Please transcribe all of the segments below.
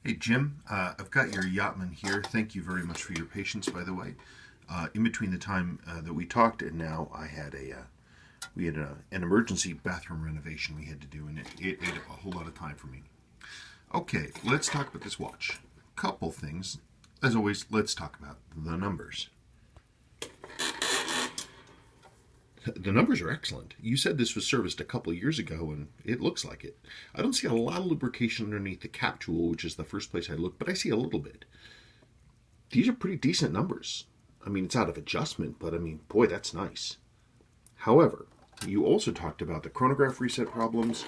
Hey Jim, I've got your Yachtman here. Thank you very much for your patience, by the way. In between the time that we talked and now, we had an emergency bathroom renovation we had to do, and it ate a whole lot of time for me. Okay, let's talk about this watch. Couple things. As always, let's talk about the numbers. The numbers are excellent. You said this was serviced a couple of years ago, and it looks like it. I don't see a lot of lubrication underneath the cap tool, which is the first place I look, but I see a little bit. These are pretty decent numbers. I mean, it's out of adjustment, but I mean, boy, that's nice. However, you also talked about the chronograph reset problems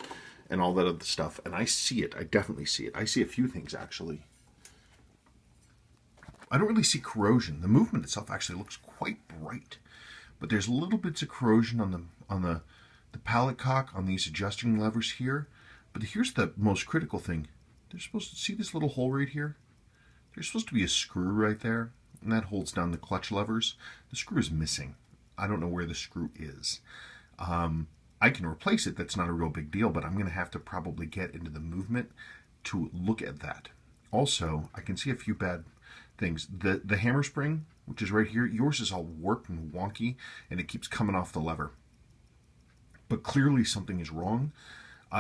and all that other stuff, and I see it. I definitely see it. I see a few things, actually. I don't really see corrosion. The movement itself actually looks quite bright, but there's little bits of corrosion on the pallet cock on these adjusting levers here. But here's the most critical thing. They're supposed to see this little hole right here. There's supposed to be a screw right there, and that holds down the clutch levers. The screw is missing. I don't know where the screw is. I can replace it. That's not a real big deal, but I'm going to have to probably get into the movement to look at that. Also, I can see a few bad things. The hammer spring, which is right here, yours is all warped and wonky, and it keeps coming off the lever. But clearly something is wrong.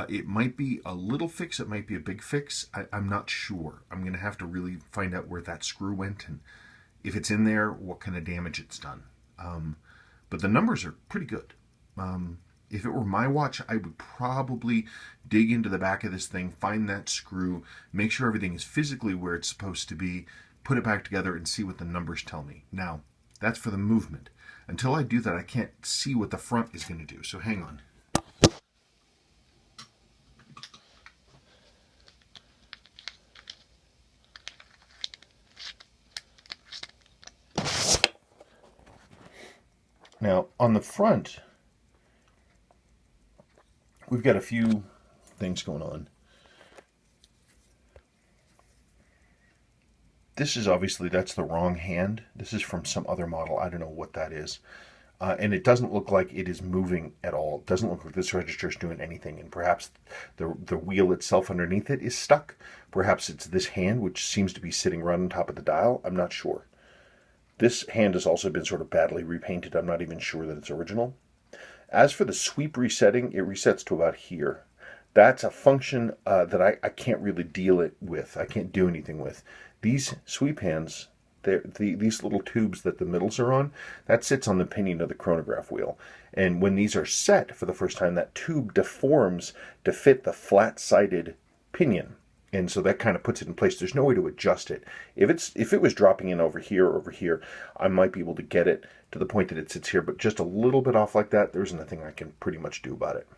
It might be a little fix, it might be a big fix. I'm not sure. I'm going to have to really find out where that screw went and if it's in there, what kind of damage it's done. But the numbers are pretty good. If it were my watch, I would probably dig into the back of this thing, find that screw, make sure everything is physically where it's supposed to be, put it back together and see what the numbers tell me. Now, that's for the movement. Until I do that, I can't see what the front is going to do. So hang on. Now, on the front, we've got a few things going on. This is obviously, that's the wrong hand. This is from some other model. I don't know what that is. And it doesn't look like it is moving at all. It doesn't look like this register is doing anything. And perhaps the wheel itself underneath it is stuck. Perhaps it's this hand, which seems to be sitting right on top of the dial. I'm not sure. This hand has also been sort of badly repainted. I'm not even sure that it's original. As for the sweep resetting, it resets to about here. That's a function that I can't really deal it with. I can't do anything with. These sweep hands, these little tubes that the middles are on, that sits on the pinion of the chronograph wheel. And when these are set for the first time, that tube deforms to fit the flat-sided pinion. And so that kind of puts it in place. There's no way to adjust it. If it was dropping in over here or over here, I might be able to get it to the point that it sits here, but just a little bit off like that, there's nothing I can pretty much do about it.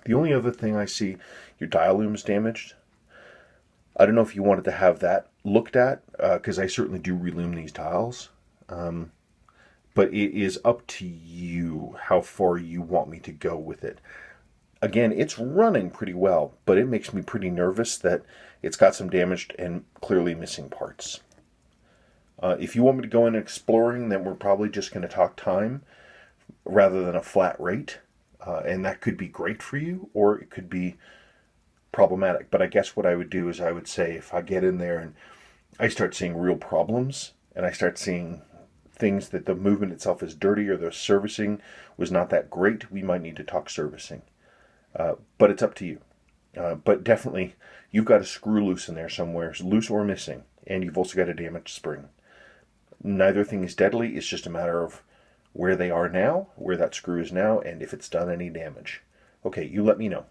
The only other thing I see, your dial loom is damaged. I don't know if you wanted to have that looked at, because I certainly do relume these dials. But it is up to you how far you want me to go with it. Again, it's running pretty well, but it makes me pretty nervous that it's got some damaged and clearly missing parts. If you want me to go in exploring, then we're probably just going to talk time rather than a flat rate. And that could be great for you, or it could be problematic. But I guess what I would do is I would say if I get in there and I start seeing real problems, and I start seeing things that the movement itself is dirty or the servicing was not that great, we might need to talk servicing. But it's up to you. But definitely, you've got a screw loose in there somewhere, loose or missing, and you've also got a damaged spring. Neither thing is deadly. It's just a matter of where they are now, where that screw is now, and if it's done any damage. Okay, you let me know.